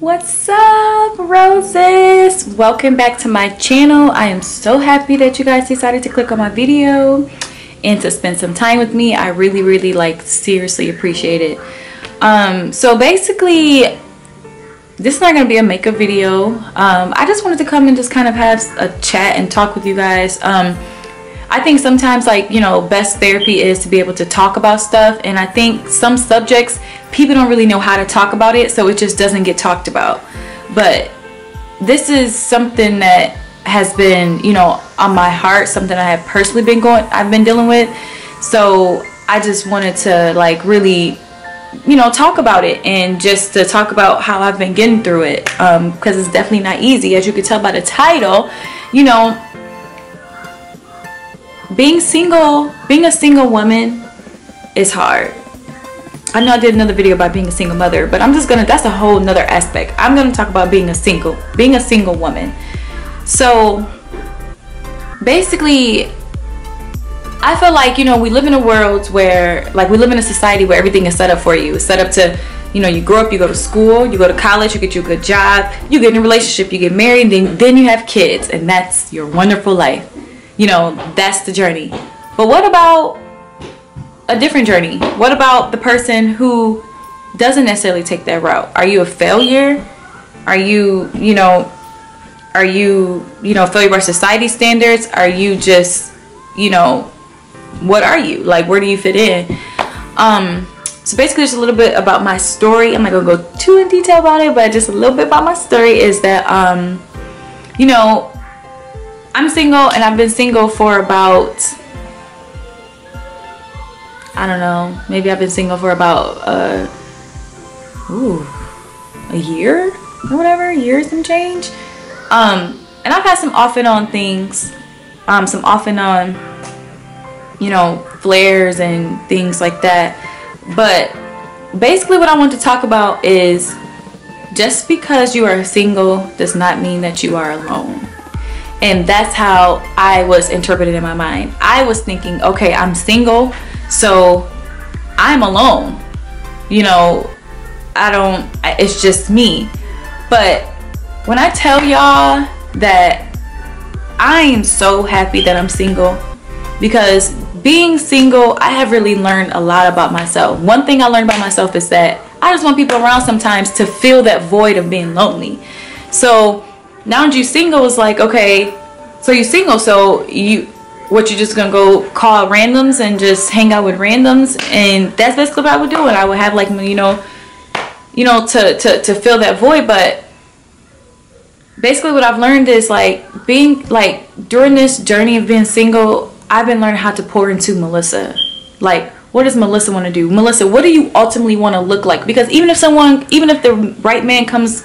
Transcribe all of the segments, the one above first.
What's up, roses? Welcome back to my channel. I am so happy that you guys decided to click on my video and to spend some time with me. I really like seriously appreciate it. So basically this is not gonna be a makeup video. I just wanted to come and just kind of have a chat and talk with you guys. I think sometimes, like, you know, best therapy is to be able to talk about stuff, and I think some subjects people don't really know how to talk about it, so it just doesn't get talked about. But this is something that has been, you know, on my heart, something I have personally I've been dealing with. So I just wanted to, like, really, you know, talk about it, and just to talk about how I've been getting through it, because it's definitely not easy. As you can tell by the title, you know, being a single woman is hard. I know I did another video about being a single mother, but that's a whole nother aspect. I'm gonna talk about being a single woman. So basically, I feel like, you know, we live in a world where, like, we live in a society where everything is set up for you. It's set up to, you know, you grow up, you go to school, you go to college, you get you a good job, you get in a relationship, you get married, then you have kids, and that's your wonderful life. You know, that's the journey. But what about a different journey? What about the person who doesn't necessarily take that route? Are you a failure? Are you, you know, failure by society standards? Are you just, you know, what are you? Like, where do you fit in? So basically, just a little bit about my story. I'm not gonna go too in detail about it, but just a little bit about my story is that, you know, I'm single, and I've been single for about, I don't know, maybe I've been single for about a year or whatever, years and change. And I've had some off and on things, some off and on, you know, flares and things like that. But basically what I want to talk about is, just because you are single does not mean that you are alone. And that's how I was interpreted in my mind. I was thinking, okay, I'm single, so I'm alone. You know, it's just me. But when I tell y'all that I am so happy that I'm single, because being single, I have really learned a lot about myself. One thing I learned about myself is that I just want people around sometimes to fill that void of being lonely. So now that you single, is like, okay, so you single, so you just gonna go call randoms and just hang out with randoms, and that's basically what I would do. And I would have, like, you know, to fill that void. But basically what I've learned is, like, being, like, during this journey of being single, I've been learning how to pour into Melissa. Like, what does Melissa want to do? Melissa, what do you ultimately want to look like? Because even if the right man comes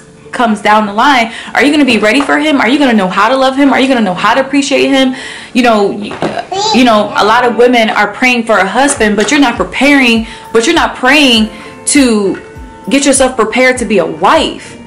down the line, are you going to be ready for him? Are you going to know how to love him? Are you going to know how to appreciate him? You know, a lot of women are praying for a husband, but you're not praying to get yourself prepared to be a wife.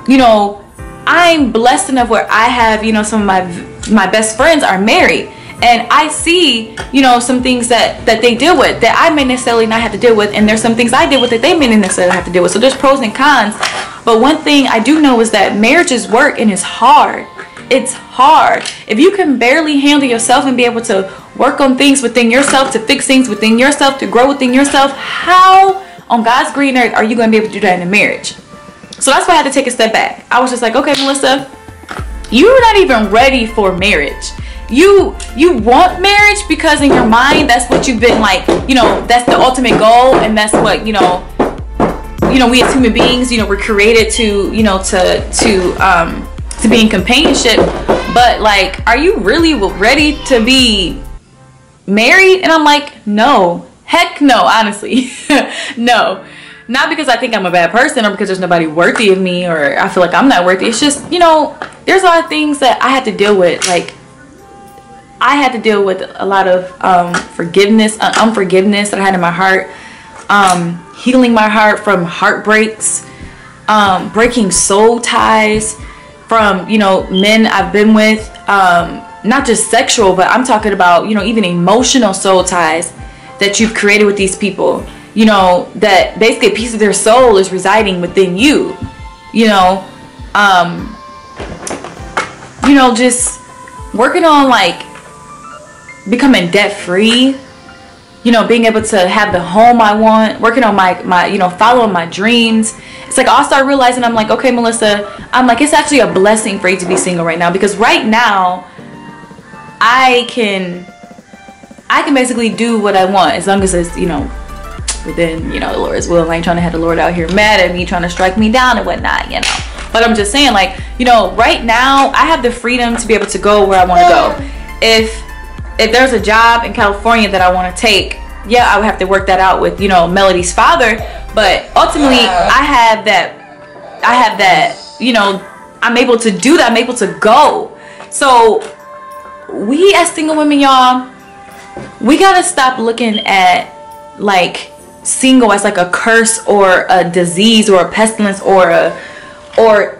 You know, I'm blessed enough where I have, you know, some of my best friends are married, and I see, you know, some things that they deal with that I may necessarily not have to deal with, and there's some things I deal with that they may not necessarily have to deal with. So there's pros and cons. But one thing I do know is that marriage is work, and it's hard. It's hard. If you can barely handle yourself and be able to work on things within yourself, to fix things within yourself, to grow within yourself, how on God's green earth are you going to be able to do that in a marriage? So that's why I had to take a step back. I was just like, okay, Melissa, you're not even ready for marriage. You want marriage because in your mind that's what you've been, like, you know, that's the ultimate goal, and that's what, you know, we as human beings, you know, we're created to, you know, to be in companionship. But, like, are you really ready to be married? And I'm like, no, heck no, honestly. No, not because I think I'm a bad person or because there's nobody worthy of me or I feel like I'm not worthy. It's just, you know, there's a lot of things that I had to deal with. Like, I had to deal with a lot of unforgiveness that I had in my heart, healing my heart from heartbreaks, breaking soul ties from, you know, men I've been with, not just sexual, but I'm talking about, you know, even emotional soul ties that you've created with these people, you know, that basically a piece of their soul is residing within you. you know, just working on like becoming debt free, you know, being able to have the home I want, working on my you know, following my dreams. It's like I'll start realizing, I'm like, okay, Melissa, I'm like, it's actually a blessing for you to be single right now, because right now I can basically do what I want as long as it's, you know, within, you know, the Lord's will. I ain't trying to have the Lord out here mad at me, trying to strike me down and whatnot, you know. But I'm just saying, like, you know, right now I have the freedom to be able to go where I want to go. If there's a job in California that I want to take, yeah, I would have to work that out with, you know, Melody's father. But ultimately, I have that, you know, I'm able to do that. I'm able to go. So we as single women, y'all, we got to stop looking at like single as like a curse or a disease or a pestilence or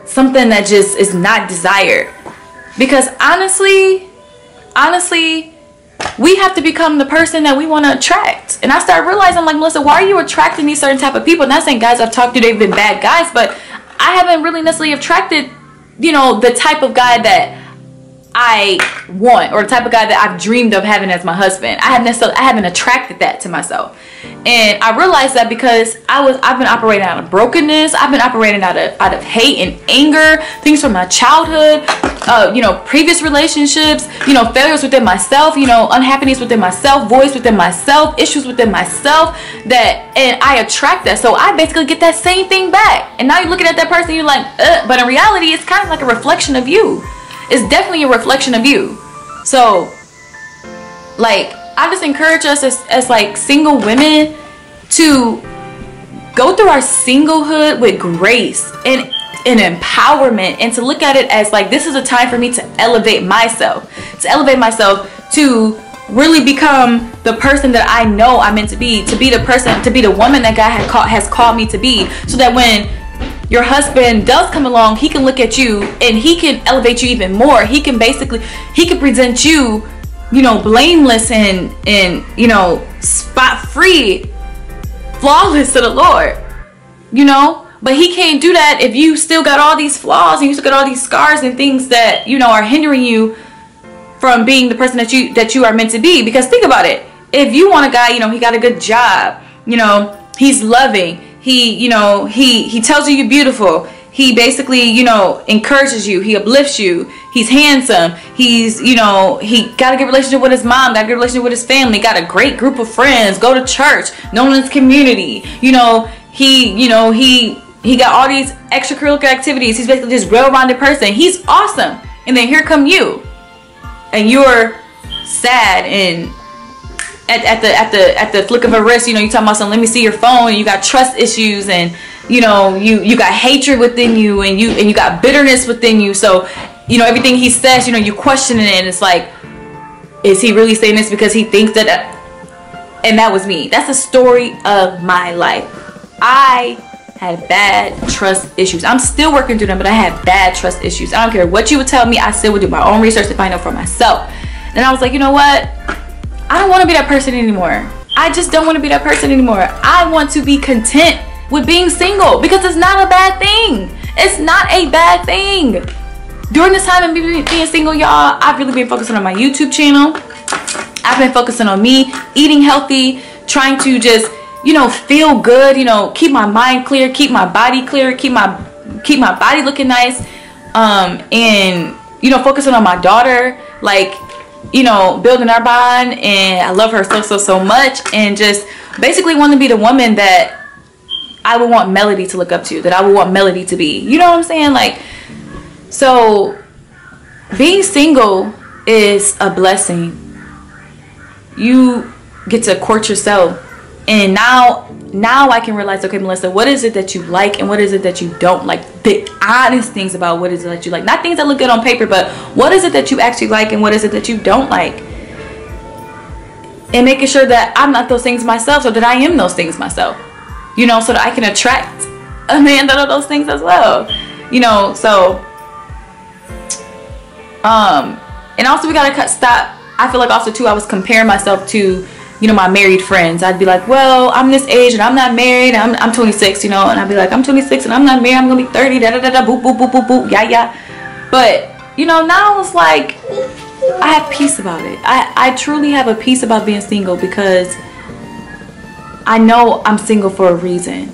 something that just is not desired. Because honestly, we have to become the person that we want to attract. And I started realizing, like, Melissa, why are you attracting these certain type of people? Not saying guys I've talked to, they've been bad guys, but I haven't really necessarily attracted, you know, the type of guy that I want, or the type of guy that I've dreamed of having as my husband. I haven't attracted that to myself. And I realized that because I've been operating out of brokenness. I've been operating out of hate and anger, things from my childhood, you know, previous relationships, you know, failures within myself, you know, unhappiness within myself, voice within myself, issues within myself, and I attract that. So I basically get that same thing back. And now you're looking at that person, you're like, but in reality, it's kind of like a reflection of you. It's definitely a reflection of you. So, like, I just encourage us as like single women to go through our singlehood with grace and empowerment, and to look at it as like, this is a time for me to elevate myself, to really become the person that I know I'm meant to be the person, to be the woman that God has called me to be, so that when your husband does come along, he can look at you and he can elevate you even more. He can present you, you know, blameless and you know, spot free, flawless to the Lord, you know. But he can't do that if you still got all these flaws and you still got all these scars and things that, you know, are hindering you from being the person that you are meant to be. Because think about it, if you want a guy, you know, he got a good job, you know, he's loving, he tells you you're beautiful, he basically, you know, encourages you, he uplifts you, he's handsome, he's, you know, he got a good relationship with his mom, got a good relationship with his family, got a great group of friends, go to church, known in his community, you know, he got all these extracurricular activities, he's basically just well-rounded person, he's awesome. And then here come you, and you're sad and at the flick of a wrist, you know, you talking about something, let me see your phone, and you got trust issues, and you know, you got hatred within you, and you got bitterness within you. So, you know, everything he says, you know, you questioning it, and it's like, is he really saying this because he thinks that? And that was me. That's the story of my life. I had bad trust issues. I'm still working through them, but I had bad trust issues. I don't care what you would tell me, I still would do my own research to find out for myself. And I was like, you know what? I don't want to be that person anymore. I just don't want to be that person anymore. I want to be content with being single, because it's not a bad thing. It's not a bad thing. During this time of being single, y'all, I've really been focusing on my YouTube channel. I've been focusing on me eating healthy, trying to just, you know, feel good, you know, keep my mind clear, keep my body clear, keep my body looking nice, and, you know, focusing on my daughter, like, you know, building our bond. And I love her so much, and just basically want to be the woman that I would want Melody to look up to, that I would want Melody to be, you know what I'm saying? Like, so being single is a blessing. You get to court yourself, and now I can realize, okay, Melissa, what is it that you like and what is it that you don't like? The honest things about what is it that you like, not things that look good on paper, but what is it that you actually like and what is it that you don't like, and making sure that I'm not those things myself, so that I am those things myself, you know, so that I can attract a man that are those things as well, you know. So and also we gotta stop. I feel like also too, I was comparing myself to, you know, my married friends. I'd be like, well, I'm this age and I'm not married. I'm 26, you know, and I'd be like, I'm 26 and I'm not married. I'm gonna be 30. Da da da da. Boop boop boop boop boop. Yeah yeah. But you know, now it's like I have peace about it. I truly have a peace about being single, because I know I'm single for a reason.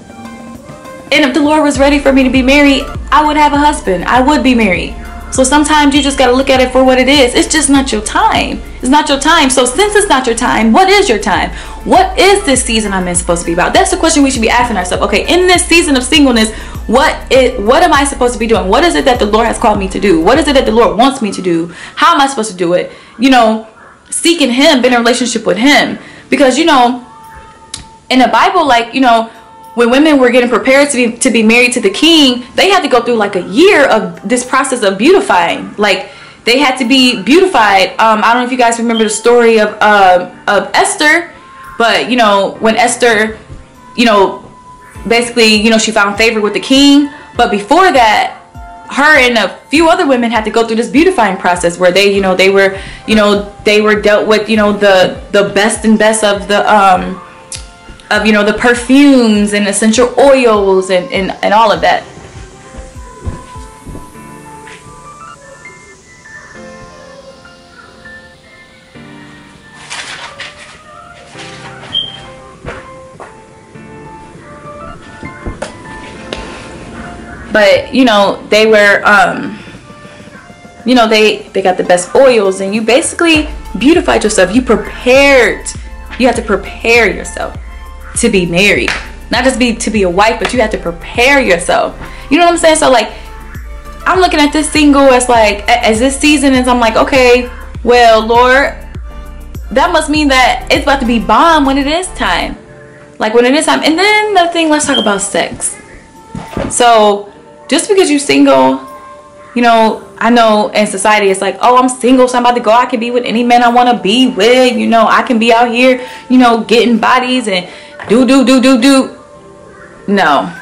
And if the Lord was ready for me to be married, I would have a husband. I would be married. So sometimes you just got to look at it for what it is. It's just not your time. It's not your time. So since it's not your time, what is your time? What is this season I'm in supposed to be about? That's the question we should be asking ourselves. Okay, in this season of singleness, what am I supposed to be doing? What is it that the Lord has called me to do? What is it that the Lord wants me to do? How am I supposed to do it? You know, seeking Him, being in a relationship with Him. Because, you know, in the Bible, like, you know, when women were getting prepared to be married to the king, they had to go through like a year of this process of beautifying. Like, they had to be beautified. I don't know if you guys remember the story of Esther, but you know, when Esther, you know, basically, you know, she found favor with the king. But before that, her and a few other women had to go through this beautifying process where they, you know, they were dealt with, you know, the best and best of the of, you know, the perfumes and essential oils and all of that. But you know, they were you know, they got the best oils, and you basically beautified yourself. You prepared. You have to prepare yourself to be married, not just to be a wife, but you have to prepare yourself. You know what I'm saying? So like, I'm looking at this single as like, as this season is, I'm like, okay, well, Lord, that must mean that it's about to be bomb when it is time. Like, when it is time. And then the thing, let's talk about sex. So just because you're single, you know, I know in society it's like, oh, I'm single, so I'm about to go, I can be with any man I want to be with, you know, I can be out here, you know, getting bodies and do. No,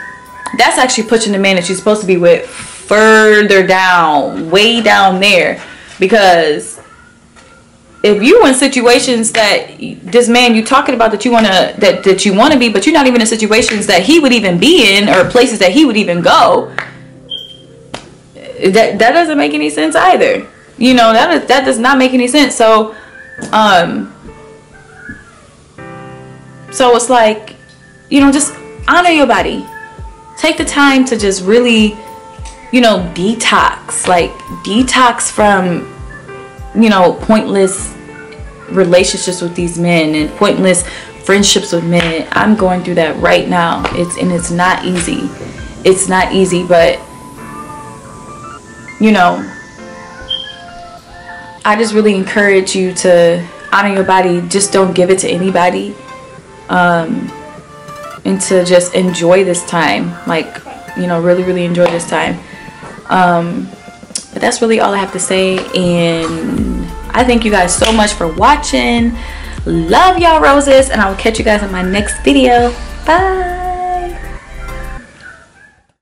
that's actually pushing the man that you're supposed to be with further down, way down there. Because if you in situations that this man you talking about that you want to that you want to be, but you're not even in situations that he would even be in, or places that he would even go, that doesn't make any sense either. You know, that does not make any sense. So so it's like, you know, just honor your body. Take the time to just really, you know, detox. Like, detox from, you know, pointless relationships with these men and pointless friendships with men. I'm going through that right now. It's not easy. It's not easy, but you know, I just really encourage you to honor your body. Just don't give it to anybody. And to just enjoy this time. Like, you know, really enjoy this time. But that's really all I have to say. And I thank you guys so much for watching. Love y'all roses. And I will catch you guys in my next video. Bye.